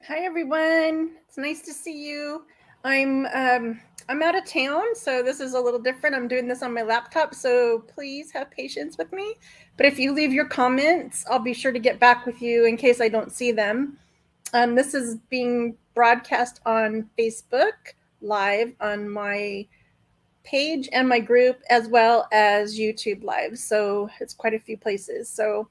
Hi everyone. It's nice to see you. I'm out of town, so this is a little different. I'm doing this on my laptop, so please have patience with me. But if you leave your comments, I'll be sure to get back with you in case I don't see them. This is being broadcast on Facebook Live on my page and my group, as well as YouTube Live. So it's quite a few places. So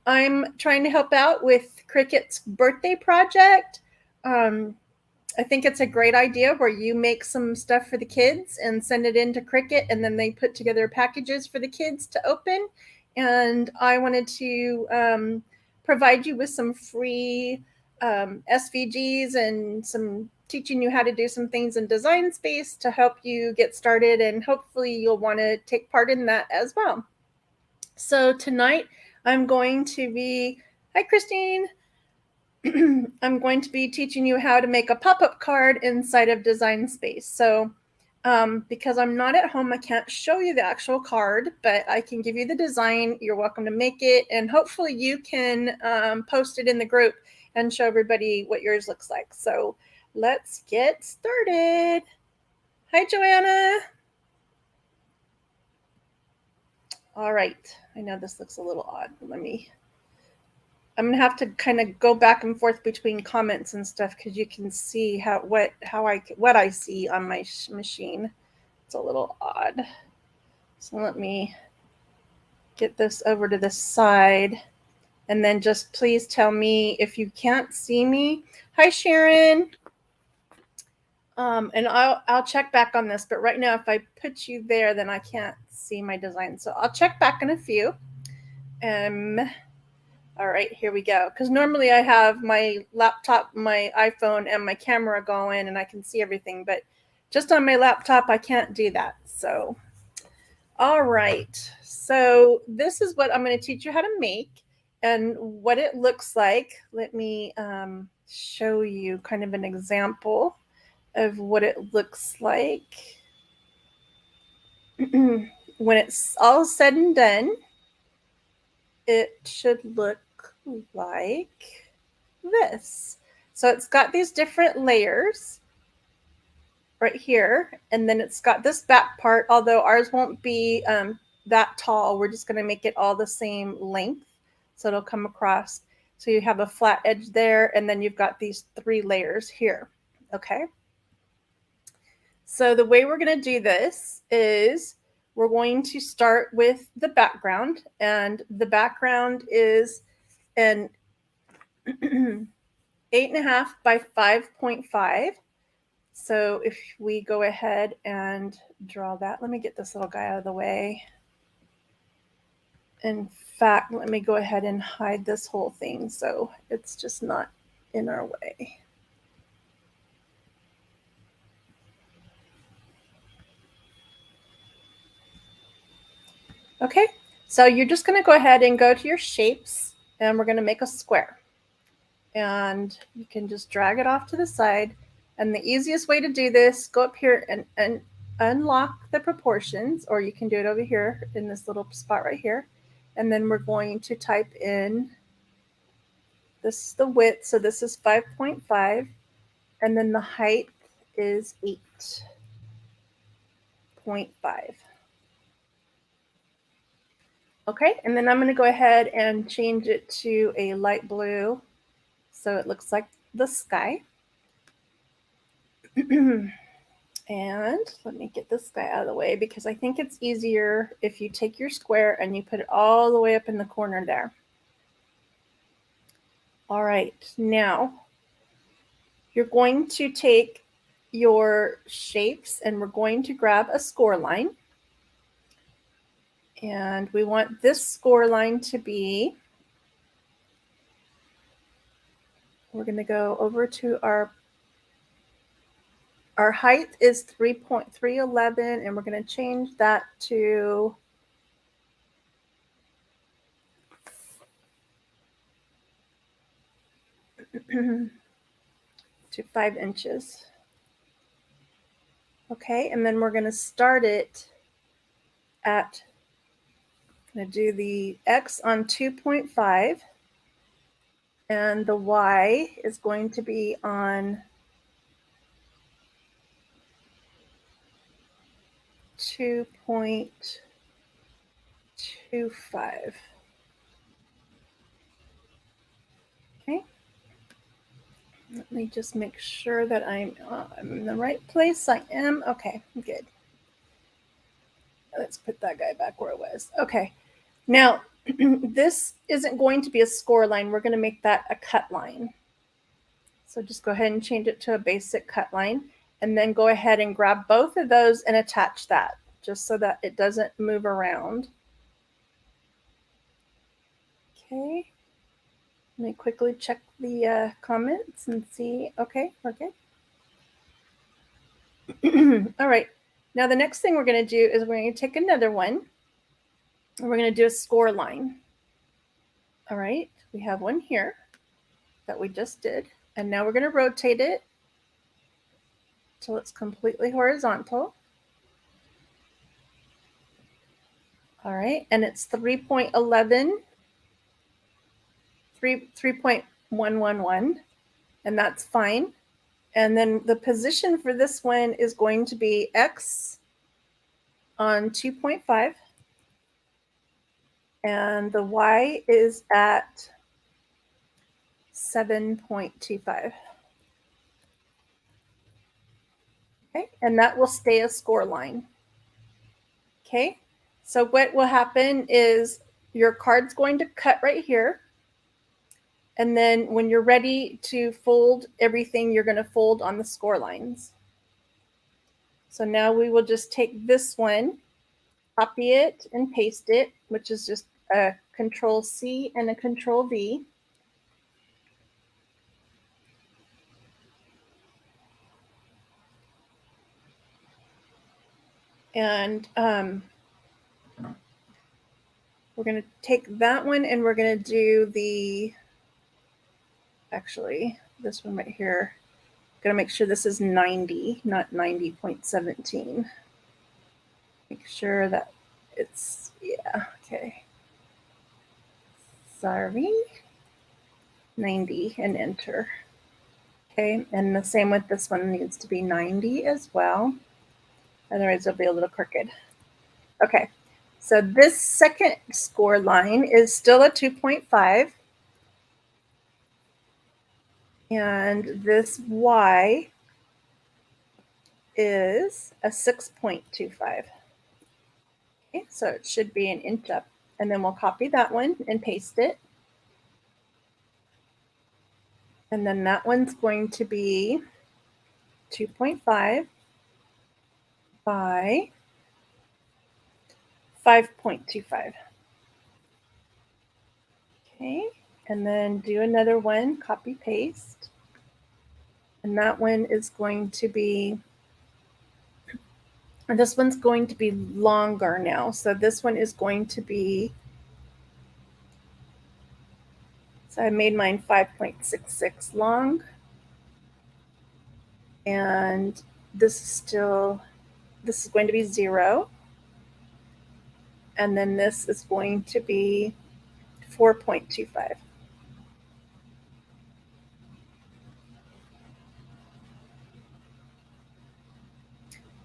I'm trying to help out with Cricut's birthday project. I think it's a great idea where you make some stuff for the kids and send it into Cricut, and then they put together packages for the kids to open. And I wanted to provide you with some free SVGs and some teaching you how to do some things in Design Space to help you get started, and hopefully you'll want to take part in that as well. So tonight I'm going to be, hi Christine, I'm going to be teaching you how to make a pop-up card inside of Design Space. So because I'm not at home, I can't show you the actual card, but I can give you the design. You're welcome to make it, and hopefully you can post it in the group and show everybody what yours looks like. So let's get started. Hi, Joanna. All right. I know this looks a little odd. I'm gonna have to kind of go back and forth between comments and stuff because you can see what I see on my machine. It's a little odd. So let me get this over to the side, and then just please tell me if you can't see me. Hi, Sharon. And I'll check back on this, but right now if I put you there, then I can't see my design. So I'll check back in a few. All right, here we go. Because normally I have my laptop, my iPhone, and my camera going, and I can see everything. But just on my laptop, I can't do that. So, all right. So this is what I'm going to teach you how to make and what it looks like. Let me show you kind of an example of what it looks like when it's all said and done. It should look like this. So it's got these different layers right here, and then it's got this back part, although ours won't be that tall. We're just going to make it all the same length, so it'll come across. So you have a flat edge there, and then you've got these 3 layers here. Okay. So the way we're going to do this is we're going to start with the background, and the background is an 8.5 by 5.5. So if we go ahead and draw that, let me get this little guy out of the way. In fact, let me go ahead and hide this whole thing so it's just not in our way. Okay, so you're just going to go ahead and go to your shapes, and we're going to make a square. And you can just drag it off to the side. And the easiest way to do this, go up here and unlock the proportions, or you can do it over here in this little spot right here. And then we're going to type in, this is the width, so this is 5.5, and then the height is 8.5. Okay, and then I'm going to go ahead and change it to a light blue so it looks like the sky. And let me get this guy out of the way because I think it's easier if you take your square and you put it all the way up in the corner there. All right, now you're going to take your shapes and we're going to grab a score line. And we want this score line to be, we're going to go over to our height is 3.311, and we're going to change that to 5 inches. Okay, and then we're going to start it at, I'm going to do the X on 2.5. And the Y is going to be on 2.25. Okay. Let me just make sure that I'm in the right place. I am. Okay, good. Let's put that guy back where it was. Okay. Now, this isn't going to be a score line. We're going to make that a cut line. So just go ahead and change it to a basic cut line, and then go ahead and grab both of those and attach that, just so that it doesn't move around. Okay. Let me quickly check the comments and see. Okay, we're good. All right. Now the next thing we're going to do is we're going to take another one, and we're going to do a score line. All right. We have one here that we just did, and now we're going to rotate it till it's completely horizontal. All right. And it's 3.11, 3.111, and that's fine. And then the position for this one is going to be X on 2.5. And the Y is at 7.25. Okay, and that will stay a score line. Okay, so what will happen is your card's going to cut right here. And then when you're ready to fold everything, you're going to fold on the score lines. So now we will just take this one, copy it and paste it, which is just a Control C and a Control V. And we're going to take that one and we're going to do the, actually, this one right here. I'm going to make sure this is 90, not 90.17. Make sure that it's, yeah, okay. Sorry. 90 and enter. Okay, and the same with this one, needs to be 90 as well. Otherwise it'll be a little crooked. Okay, so this second score line is still a 2.5. And this Y is a 6.25. Okay, so it should be an inch up. And then we'll copy that one and paste it. And then that one's going to be 2.5 by 5.25. Okay, and then do another one, copy paste. And that one is going to be, and this one's going to be longer now. So this one is going to be, so I made mine 5.66 long. And this is still, this is going to be 0. And then this is going to be 4.25.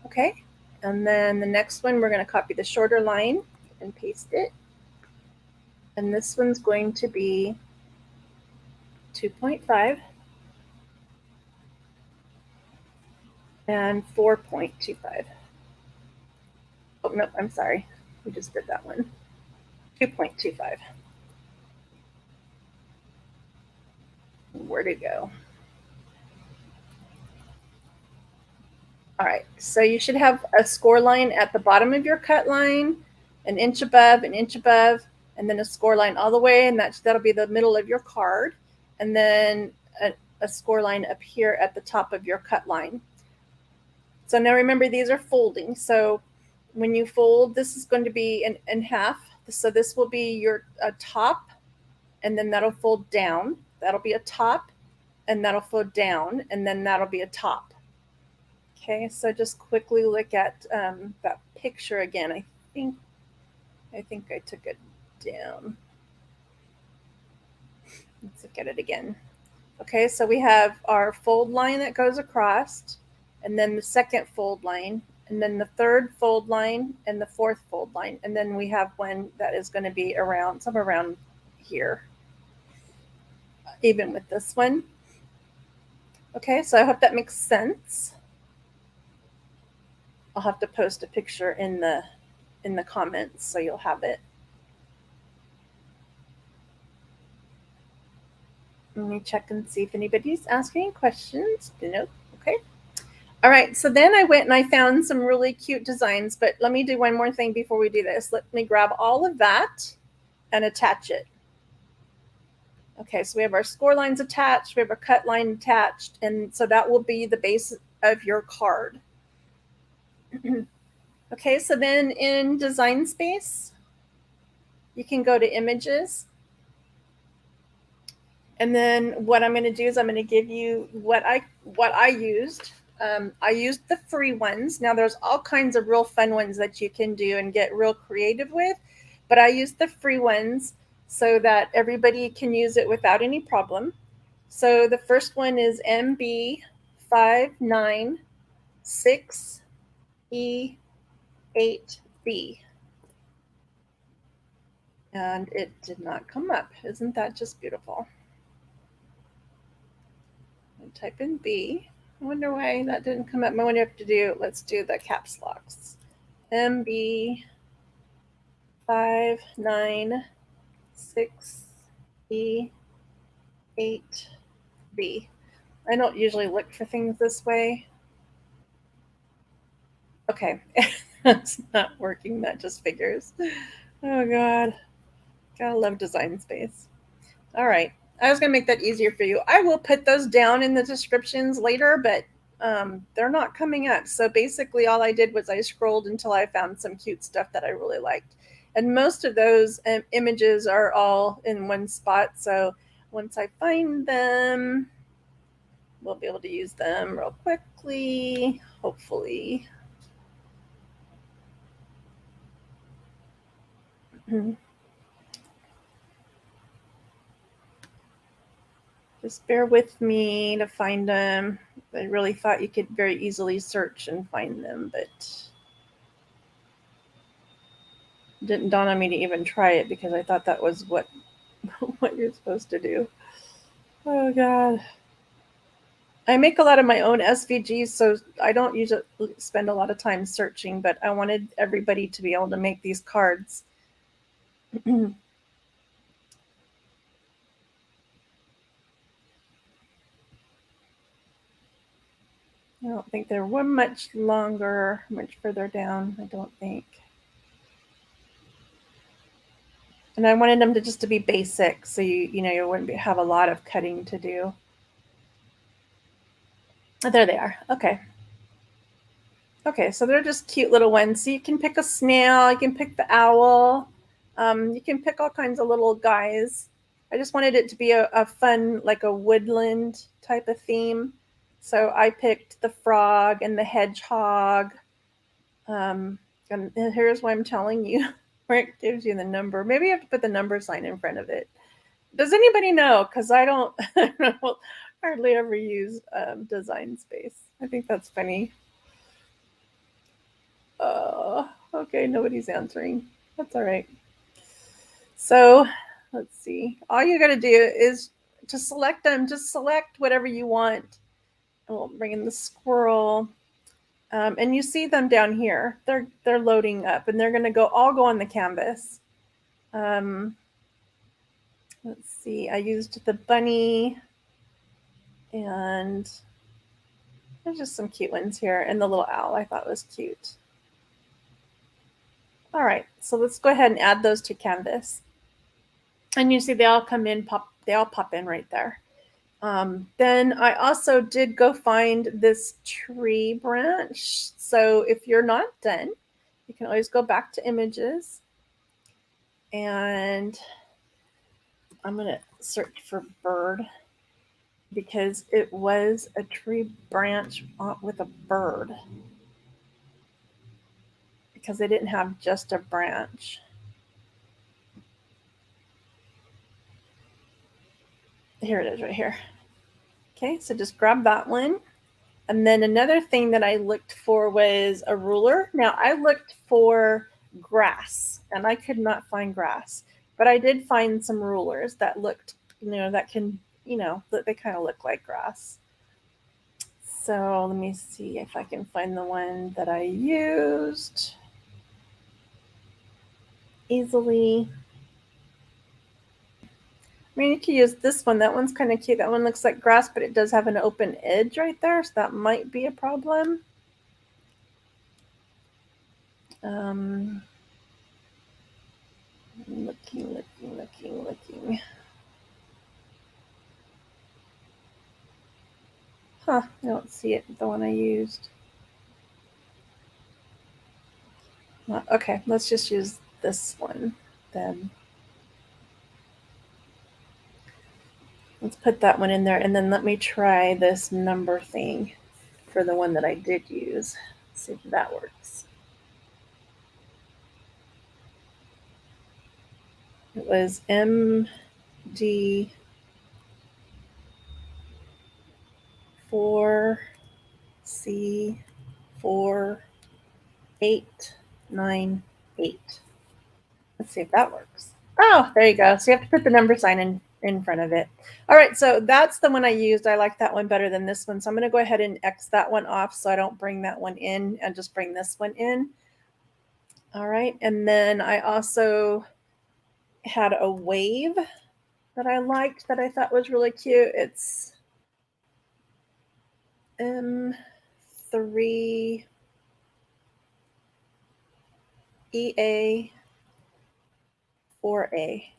Okay, and then the next one, we're going to copy the shorter line and paste it. And this one's going to be 2.5 and 4.25. Oh, no, I'm sorry. We just did that one. 2.25. Where'd it go? All right, so you should have a score line at the bottom of your cut line, an inch above, and then a score line all the way, and that'll be the middle of your card, and then a score line up here at the top of your cut line. So now remember, these are folding. So when you fold, this is going to be in half. So this will be your top, and then that'll fold down. That'll be a top, and that'll fold down, and then that'll be a top. Okay, so just quickly look at that picture again. I think I took it down. Let's see if look at it again. Okay, so we have our fold line that goes across, and then the second fold line, and then the third fold line, and the fourth fold line. And then we have one that is going to be around, somewhere around here, even with this one. Okay, so I hope that makes sense. I'll have to post a picture in the comments so you'll have it. Let me check and see if anybody's asking questions. Nope. Okay. All right. So then I went and I found some really cute designs, but let me do one more thing before we do this. Let me grab all of that and attach it. Okay. So we have our score lines attached. We have our cut line attached. And so that will be the base of your card. Okay. So then in Design Space, you can go to Images. And then what I'm going to do is I'm going to give you what I used. I used the free ones. Now there's all kinds of real fun ones that you can do and get real creative with, but I used the free ones so that everybody can use it without any problem. So the first one is MB596E8B. And it did not come up. Isn't that just beautiful? Type in B. I wonder why that didn't come up. I wonder if to do, let's do the caps locks. MB596E8B. I don't usually look for things this way. Okay, that's not working. That just figures. Oh God, gotta love Design Space. All right. I was going to make that easier for you. I will put those down in the descriptions later, but they're not coming up. So basically all I did was I scrolled until I found some cute stuff that I really liked. And most of those images are all in one spot. So once I find them, we'll be able to use them real quickly, hopefully. Just bear with me to find them. I really thought you could very easily search and find them, but it didn't dawn on me to even try it because I thought that was what you're supposed to do. Oh God. I make a lot of my own SVGs, so I don't usually spend a lot of time searching, but I wanted everybody to be able to make these cards. I don't think there were much longer, much further down, I don't think. And I wanted them to be basic, so you wouldn't have a lot of cutting to do. Oh, there they are. Okay. Okay, so they're just cute little ones. So you can pick a snail, you can pick the owl, you can pick all kinds of little guys. I just wanted it to be a fun, like a woodland type of theme. So I picked the frog and the hedgehog. And here's why I'm telling you, where it gives you the number. Maybe you have to put the number sign in front of it. Does anybody know? Because I don't hardly ever use Design Space. I think that's funny. Okay, nobody's answering. That's all right. So let's see. All you got to do is to select them. Just select whatever you want. And we'll bring in the squirrel. And you see them down here. They're loading up, and they're going to all go on the canvas. Let's see. I used the bunny, and there's just some cute ones here, and the little owl I thought was cute. All right, so let's go ahead and add those to canvas. And you see they all come in, they all pop in right there. Then I also did go find this tree branch. So if you're not done, you can always go back to images. And I'm going to search for bird because it was a tree branch with a bird. Because they didn't have just a branch. here it is right here. Okay, so just grab that one. And then another thing that I looked for was a ruler. Now I looked for grass and I could not find grass, but I did find some rulers that looked, that can, they kind of look like grass. So let me see if I can find the one that I used easily. I mean, you could use this one. That one's kind of cute. That one looks like grass, but it does have an open edge right there, so that might be a problem. Looking. Huh, I don't see it, the one I used. Okay, let's just use this one then. Let's put that one in there, and then let me try this number thing for the one that I did use. Let's see if that works. It was MD4C4. Four, 898. Let's see if that works. Oh, there you go. So you have to put the number sign in front of it. All right, so that's the one I used. I like that one better than this one. So I'm going to go ahead and X that one off so I don't bring that one in and just bring this one in. All right, and then I also had a wave that I liked that I thought was really cute. It's M3 EA 4A.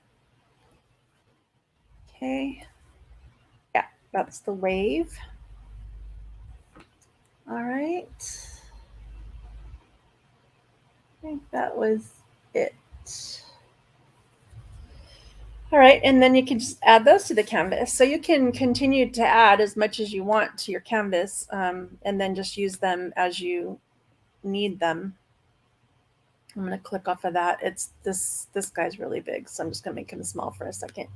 Okay. Yeah, that's the wave. All right. I think that was it. All right, and then you can just add those to the canvas. So you can continue to add as much as you want to your canvas, and then just use them as you need them. I'm going to click off of that. It's this guy's really big, so I'm just going to make him small for a second.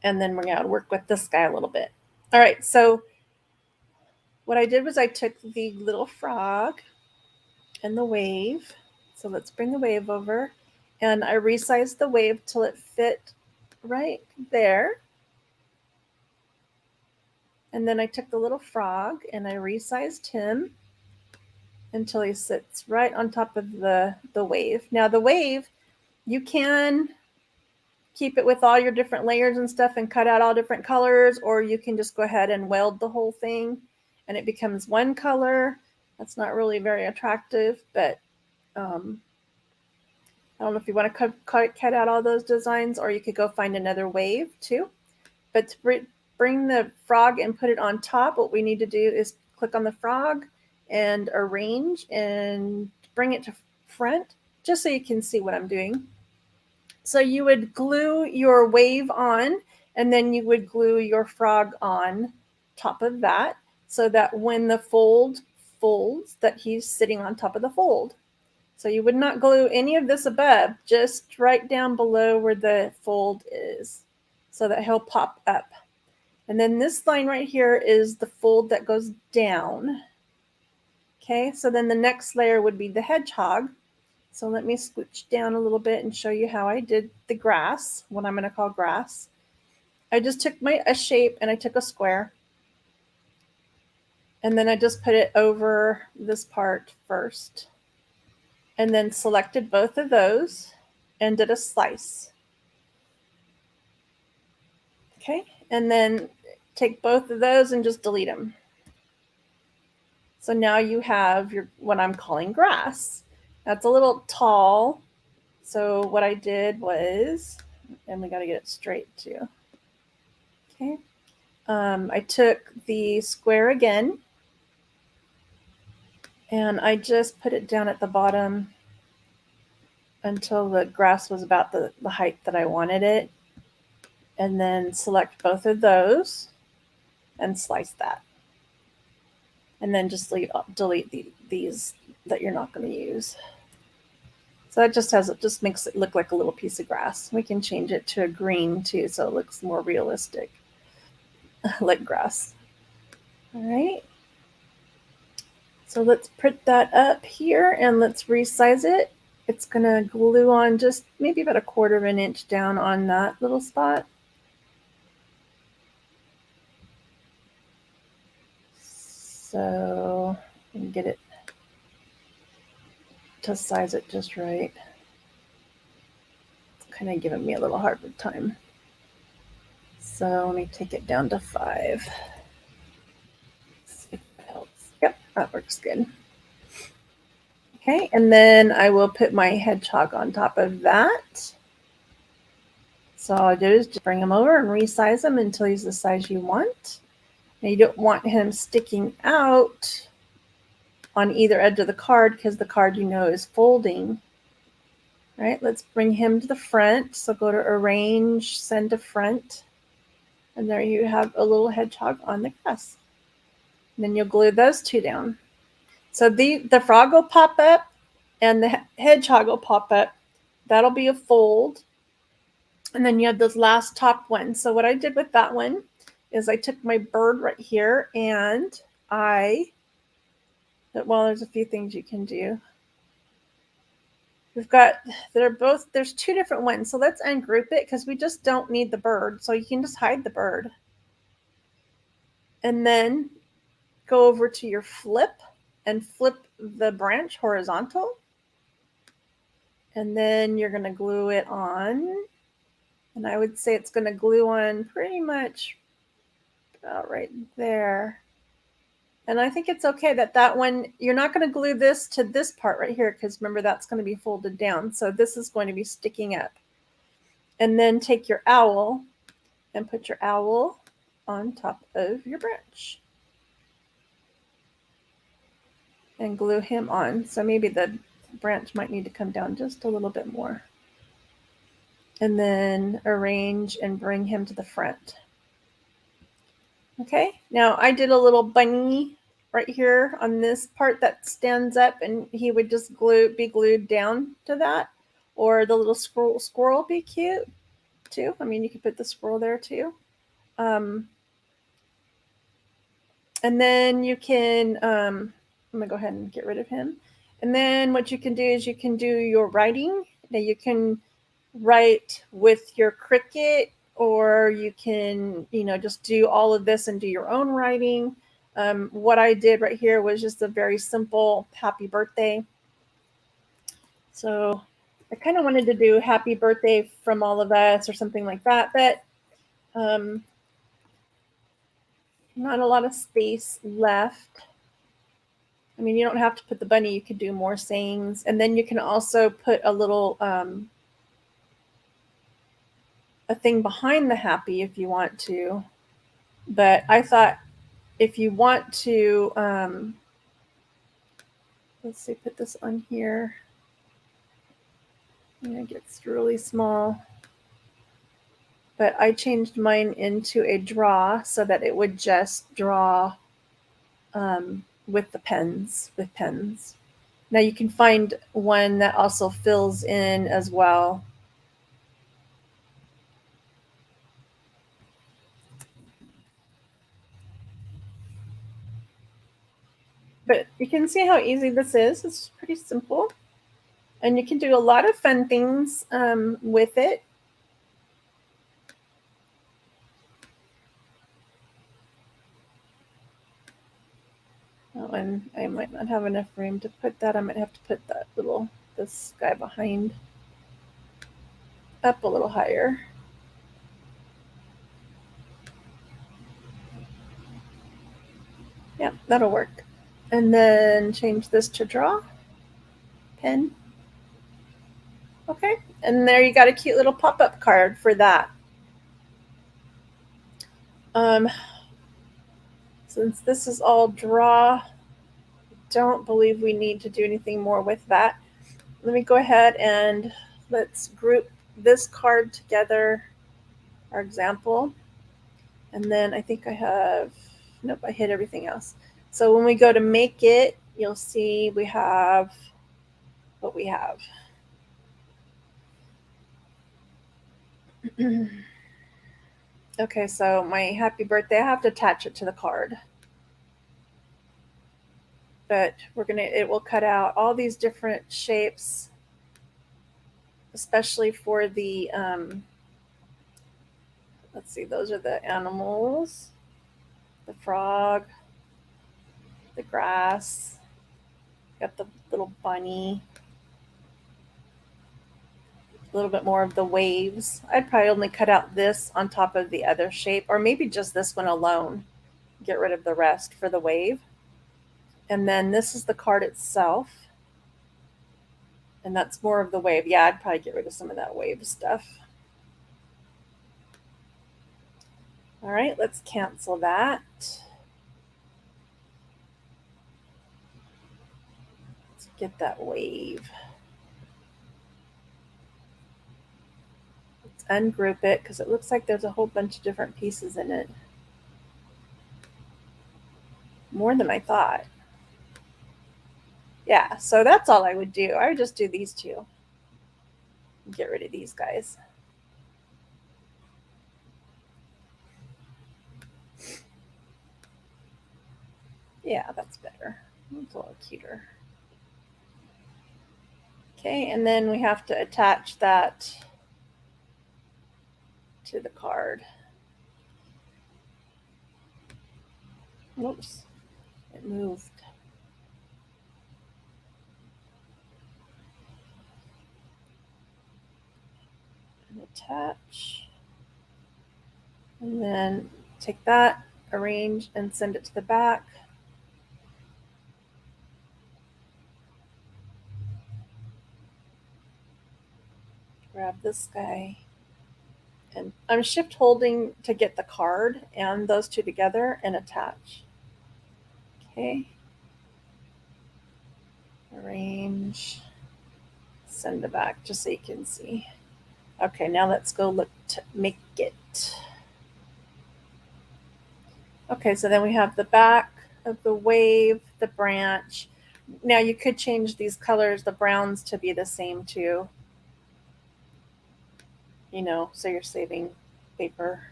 And then we're going to work with this guy a little bit. All right, so what I did was I took the little frog and the wave. So let's bring the wave over. And I resized the wave till it fit right there. And then I took the little frog and I resized him until he sits right on top of the wave. Now the wave, you can keep it with all your different layers and stuff and cut out all different colors, or you can just go ahead and weld the whole thing and it becomes one color. That's not really very attractive, but I don't know if you want to cut out all those designs, or you could go find another wave too. But to bring the frog and put it on top, what we need to do is click on the frog and arrange and bring it to front, just so you can see what I'm doing. So you would glue your wave on, and then you would glue your frog on top of that, so that when the fold folds, that he's sitting on top of the fold. So you would not glue any of this above, just right down below where the fold is, so that he'll pop up. And then this line right here is the fold that goes down. Okay, so then the next layer would be the hedgehog. So let me scooch down a little bit and show you how I did the grass, what I'm going to call grass. I just took a shape and I took a square. And then I just put it over this part first. And then selected both of those and did a slice. Okay, and then take both of those and just delete them. So now you have your what I'm calling grass. That's a little tall. So what I did was, and we got to get it straight too. Okay, I took the square again, and I just put it down at the bottom until the grass was about the height that I wanted it. And then select both of those and slice that. And then just delete these that you're not going to use. So that just makes it look like a little piece of grass. We can change it to a green too, so it looks more realistic, like grass. All right. So let's print that up here and let's resize it. It's gonna glue on just maybe about 1/4 of an inch down on that little spot. So I can get it to size it just right. It's kind of giving me a little hard time. So let me take it down to 5. See if that helps. Yep, that works good. Okay, and then I will put my hedgehog on top of that. So all I do is just bring him over and resize him until he's the size you want. Now you don't want him sticking out on either edge of the card because the card is folding. All right, let's bring him to the front. So go to Arrange, Send to Front. And there you have a little hedgehog on the grass. And then you'll glue those two down. So the frog will pop up and the hedgehog will pop up. That'll be a fold. And then you have this last top one. So what I did with that one is I took my bird right here and there's a few things you can do. There's 2 different ones. So let's ungroup it because we just don't need the bird. So you can just hide the bird. And then go over to your flip and flip the branch horizontal. And then you're going to glue it on. And I would say it's going to glue on pretty much about right there. And I think it's okay that one, you're not going to glue this to this part right here because remember that's going to be folded down. So this is going to be sticking up. And then take your owl and put your owl on top of your branch. And glue him on. So maybe the branch might need to come down just a little bit more. And then arrange and bring him to the front. Okay, now I did a little bunny right here on this part that stands up and he would just be glued down to that. Or the little squirrel be cute too. I mean, you could put the squirrel there too. And then you can, I'm gonna go ahead and get rid of him. And then what you can do is you can do your writing. Now you can write with your Cricut, or you can, just do all of this and do your own writing. What I did right here was just a very simple happy birthday. So I kind of wanted to do happy birthday from all of us or something like that, but not a lot of space left. I mean, you don't have to put the bunny, you could do more sayings. And then you can also put a little, a thing behind the happy if you want to. But I thought if you want to, let's see, put this on here. And it gets really small. But I changed mine into a draw so that it would just draw with pens. Now you can find one that also fills in as well. But you can see how easy this is. It's pretty simple. And you can do a lot of fun things with it. Oh, and I might not have enough room to put that. I might have to put this guy behind up a little higher. Yeah, that'll work. And then change this to draw. Pen. Okay, and there you got a cute little pop-up card for that. Since this is all draw, I don't believe we need to do anything more with that. Let me go ahead and let's group this card together, our example. And then I think I hit everything else. So when we go to make it, you'll see we have what we have. Okay, so my happy birthday, I have to attach it to the card. But it will cut out all these different shapes, especially for the, let's see, those are the animals, the frog, the grass, got the little bunny, a little bit more of the waves. I'd probably only cut out this on top of the other shape, or maybe just this one alone. Get rid of the rest for the wave. And then this is the card itself. And that's more of the wave. Yeah, I'd probably get rid of some of that wave stuff. All right, let's cancel that. Let's get that wave. Let's ungroup it because it looks like there's a whole bunch of different pieces in it. More than I thought. Yeah, so that's all I would do. I would just do these two. Get rid of these guys. Yeah, that's better. It's a little cuter. Okay, and then we have to attach that to the card. Whoops, it moved. And attach. And then take that, arrange, and send it to the back. Grab this guy. And I'm shift holding to get the card and those two together and attach. Okay. Arrange. Send it back just so you can see. Okay, now let's go look to make it. Okay, so then we have the back of the wave, the branch. Now you could change these colors, the browns, to be the same too. You know, so you're saving paper.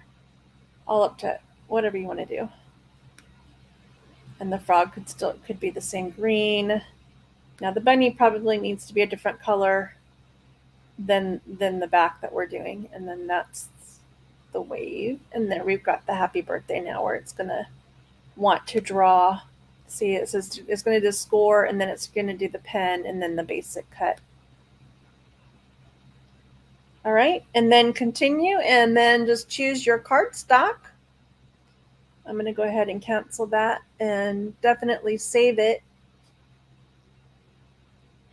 All up to whatever you want to do. And the frog could be the same green. Now the bunny probably needs to be a different color than the back that we're doing. And then that's the wave. And then we've got the happy birthday now where it's going to want to draw. See, it says it's going to do score, and then it's going to do the pen, and then the basic cut. All right, and then continue, and then just choose your cardstock. I'm going to go ahead and cancel that and definitely save it.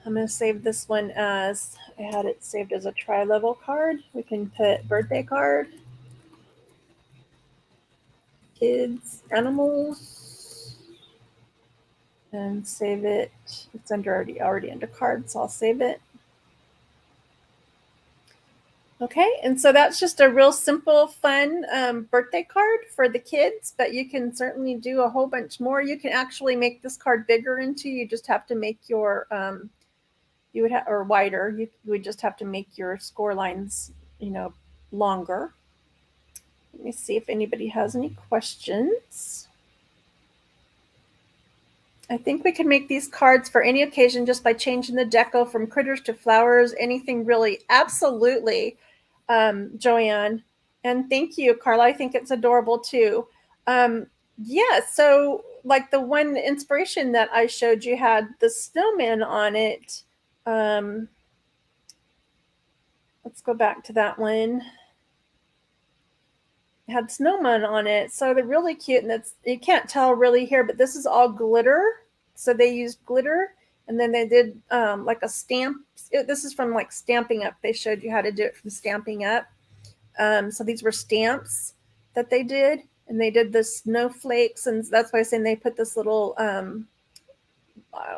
I'm going to save this one as, I had it saved as a tri-level card. We can put birthday card, kids, animals, and save it. It's already under cards, so I'll save it. Okay, and so that's just a real simple, fun birthday card for the kids, but you can certainly do a whole bunch more. You can actually make this card bigger into, you just have to make your, or wider. You would just have to make your score lines, longer. Let me see if anybody has any questions. I think we can make these cards for any occasion just by changing the deco from critters to flowers, anything really. Absolutely, Joanne. And thank you, Carla. I think it's adorable too. Yeah, so like the one inspiration that I showed you had the snowman on it. Let's go back to that one. It had snowman on it. So they're really cute. And you can't tell really here, but this is all glitter. So they used glitter, and then they did like a stamp. This is from like Stamping Up. They showed you how to do it from Stamping Up. So these were stamps that they did, and they did the snowflakes, and that's why I'm saying they put this little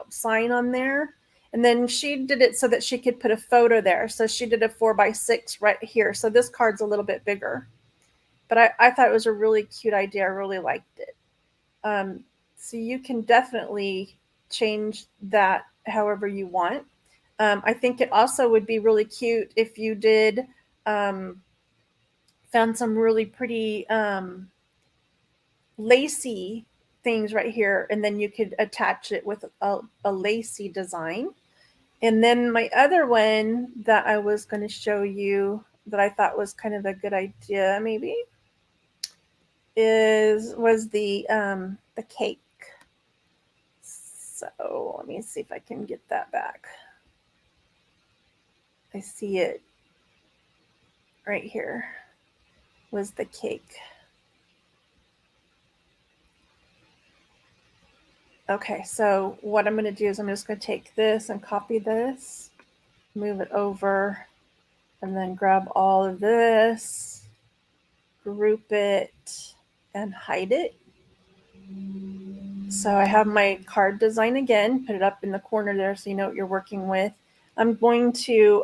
sign on there. And then she did it so that she could put a photo there. So she did a 4x6 right here. So this card's a little bit bigger. But I thought it was a really cute idea. I really liked it. So you can definitely change that however you want. I think it also would be really cute if you did found some really pretty lacy things right here, and then you could attach it with a lacy design. And then my other one that I was going to show you that I thought was kind of a good idea, maybe, was the cake. So let me see if I can get that back. I see it right here. Was the cake. Okay, so what I'm going to do is I'm just going to take this and copy this, move it over, and then grab all of this, group it, and hide it. So I have my card design again, put it up in the corner there so you know what you're working with. I'm going to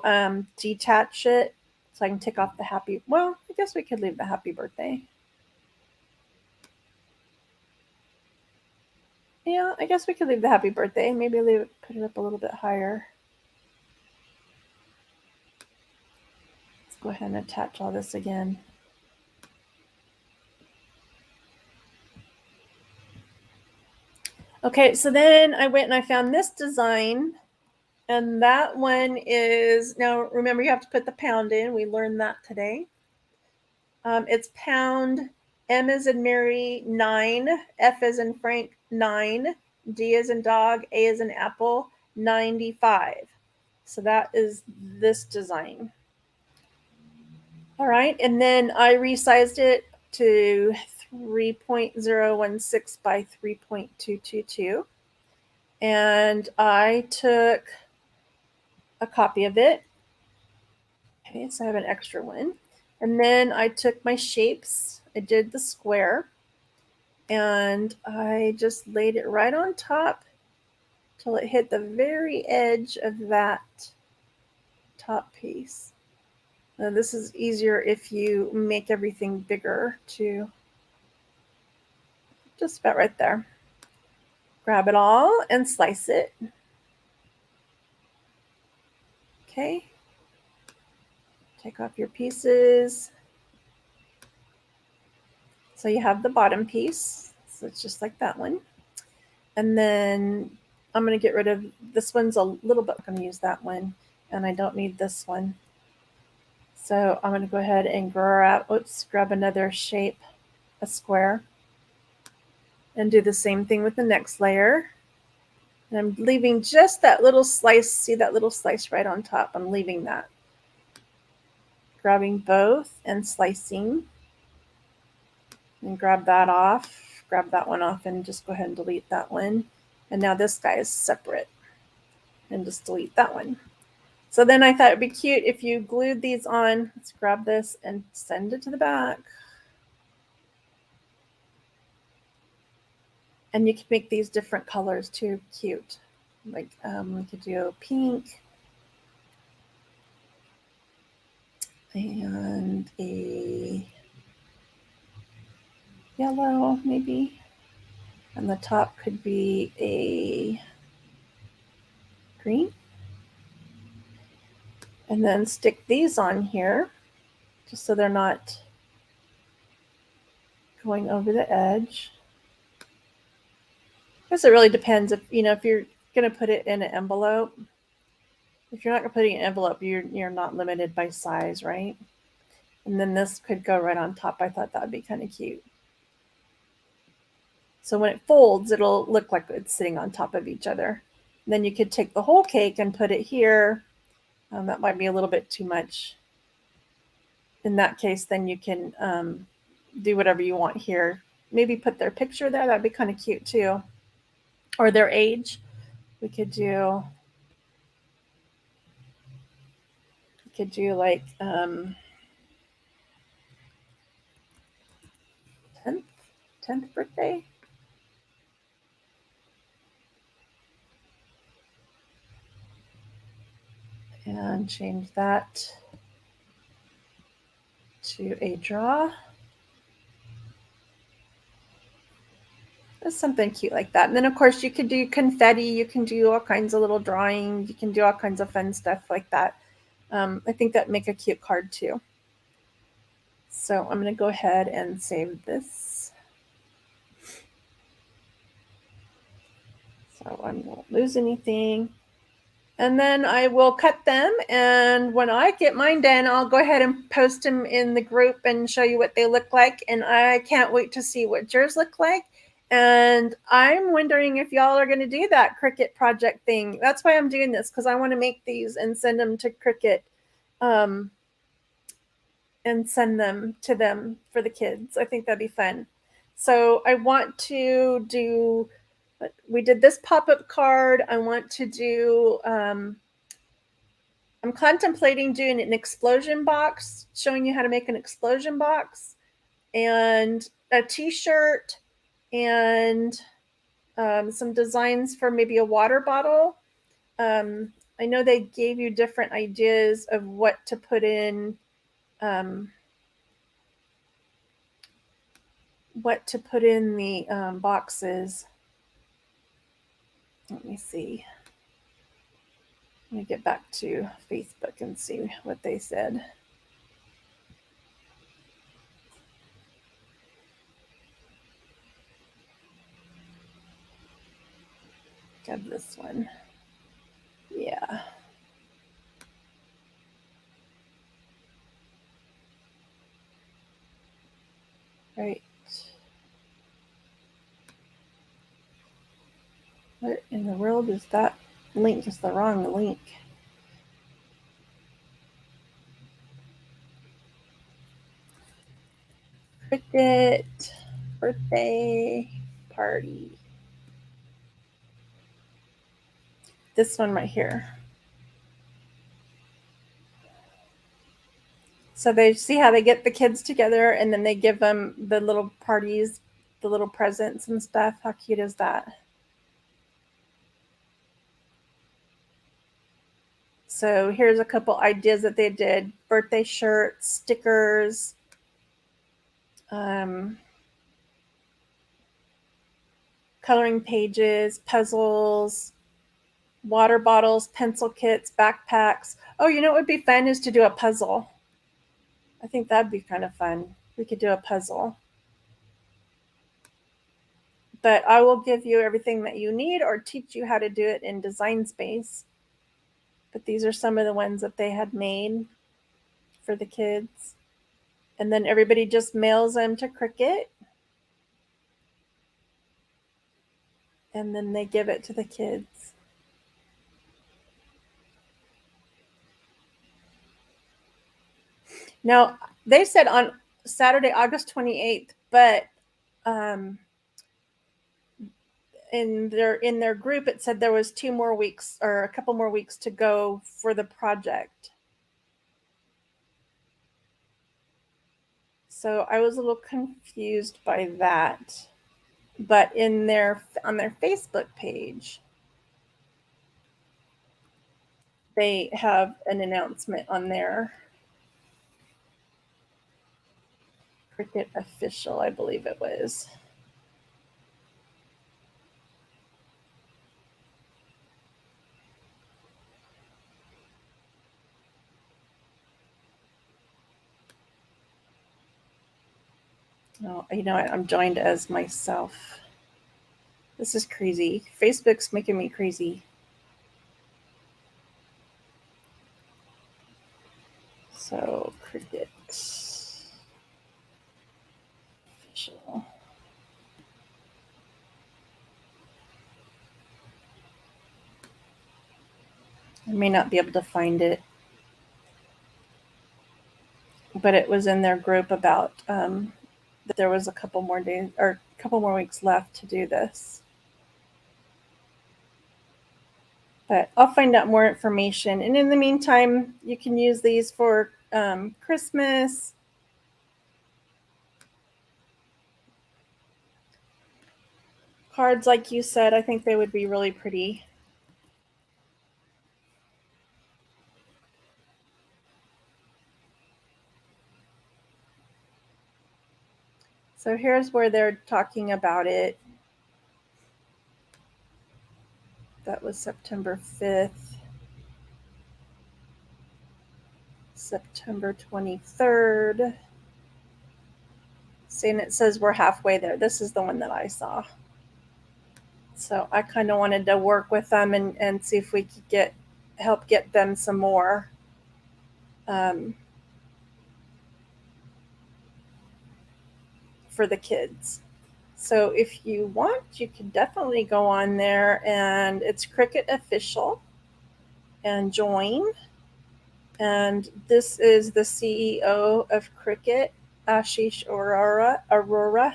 detach it so I can take off the happy, well, I guess we could leave the happy birthday. Yeah, I guess we could leave the happy birthday. Maybe put it up a little bit higher. Let's go ahead and attach all this again. Okay, so then I went and I found this design, and that one is, now remember you have to put the pound in. We learned that today. It's pound, M as in Mary, 9, F as in Frank, 9, D as in dog, A as in apple, 95. So that is this design. All right, and then I resized it to 3.016 by 3.222. And I took a copy of it. Okay, so I have an extra one. And then I took my shapes. I did the square. And I just laid it right on top till it hit the very edge of that top piece. Now this is easier if you make everything bigger too. Just about right there. Grab it all and slice it. Okay. Take off your pieces. So you have the bottom piece. So it's just like that one. And then I'm going to get rid of, this one's a little bit, I'm going to use that one. And I don't need this one. So I'm going to go ahead and grab another shape, a square. And do the same thing with the next layer. And I'm leaving just that little slice. See that little slice right on top? I'm leaving that. Grabbing both and slicing. And grab that off. Grab that one off and just go ahead and delete that one. And now this guy is separate. And just delete that one. So then I thought it'd be cute if you glued these on. Let's grab this and send it to the back. And you can make these different colors too, cute. Like we could do pink and a yellow maybe. And the top could be a green. And then stick these on here just so they're not going over the edge. I guess it really depends if you're going to put it in an envelope. If you're not going to put it in an envelope, you're not limited by size, right? And then this could go right on top. I thought that would be kind of cute. So when it folds, it'll look like it's sitting on top of each other. And then you could take the whole cake and put it here. That might be a little bit too much. In that case, then you can do whatever you want here. Maybe put their picture there. That'd be kind of cute too. Or their age. We could do like 10th birthday. And change that to a draw. Just something cute like that. And then of course you could do confetti, you can do all kinds of little drawings, you can do all kinds of fun stuff like that. I think that'd make a cute card too. So I'm going to go ahead and save this. So I won't lose anything. And then I will cut them. And when I get mine done, I'll go ahead and post them in the group and show you what they look like. And I can't wait to see what yours look like. And I'm wondering if y'all are going to do that Cricut project thing. That's why I'm doing this, because I want to make these and send them to Cricut. And send them to them for the kids. I think that'd be fun. So I want to do, we did this pop-up card. I want to do, I'm contemplating doing an explosion box, showing you how to make an explosion box, and a t-shirt, and some designs for maybe a water bottle. I know they gave you different ideas of what to put in, the boxes. Let me see. Let me get back to Facebook and see what they said. Got this one. Yeah. Right. What in the world is that link? Is the wrong link. Cricut birthday party. This one right here. So they see how they get the kids together, and then they give them the little parties, the little presents and stuff. How cute is that? So here's a couple ideas that they did: birthday shirts, stickers, coloring pages, puzzles, water bottles, pencil kits, backpacks. Oh, you know what would be fun is to do a puzzle. I think that'd be kind of fun. We could do a puzzle. But I will give you everything that you need or teach you how to do it in Design Space. But these are some of the ones that they had made for the kids. And then everybody just mails them to Cricut. And then they give it to the kids. Now, they said on Saturday, August 28th, but in their group, it said there was 2 more weeks or a couple more weeks to go for the project. So I was a little confused by that. But on their Facebook page, they have an announcement on there. Cricut Official, I believe it was. Oh, you know what? I'm joined as myself. This is crazy. Facebook's making me crazy. So, Cricut Official. I may not be able to find it, but it was in their group about that there was a couple more days or a couple more weeks left to do this. But I'll find out more information. And in the meantime, you can use these for Christmas. Cards, like you said, I think they would be really pretty. So here's where they're talking about it. That was September 5th. September 23rd. See, and it says we're halfway there. This is the one that I saw. So I kind of wanted to work with them and see if we could help get them some more. For the kids. So if you want, you can definitely go on there, and it's Cricut Official and join. And this is the CEO of Cricut, Ashish Arora.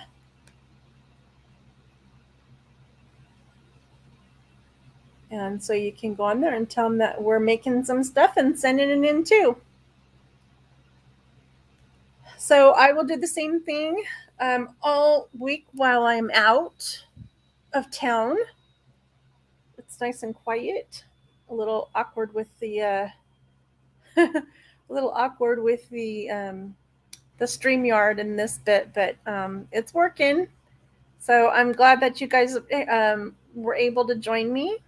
And so you can go on there and tell them that we're making some stuff and sending it in too. So I will do the same thing all week while I'm out of town. It's nice and quiet. A little awkward with the StreamYard in this bit, but it's working. So I'm glad that you guys were able to join me.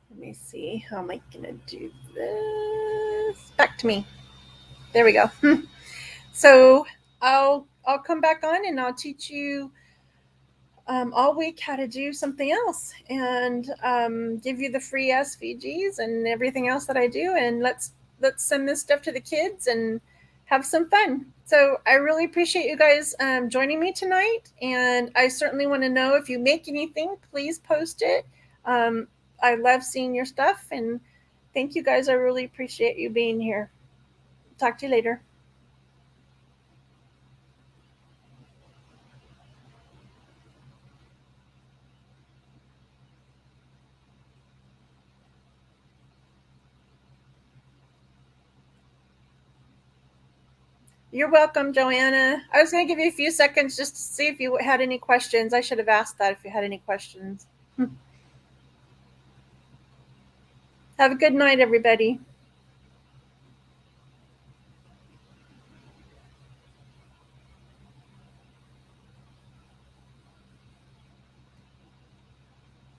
Let me see, how am I gonna do this? Back to me. There we go. So I'll come back on and I'll teach you all week how to do something else, and give you the free SVGs and everything else that I do, and let's send this stuff to the kids and have some fun. So I really appreciate you guys joining me tonight, and I certainly want to know if you make anything, please post it. I love seeing your stuff, and thank you guys. I really appreciate you being here. Talk to you later. You're welcome, Joanna. I was going to give you a few seconds just to see if you had any questions. I should have asked that if you had any questions. Have a good night, everybody.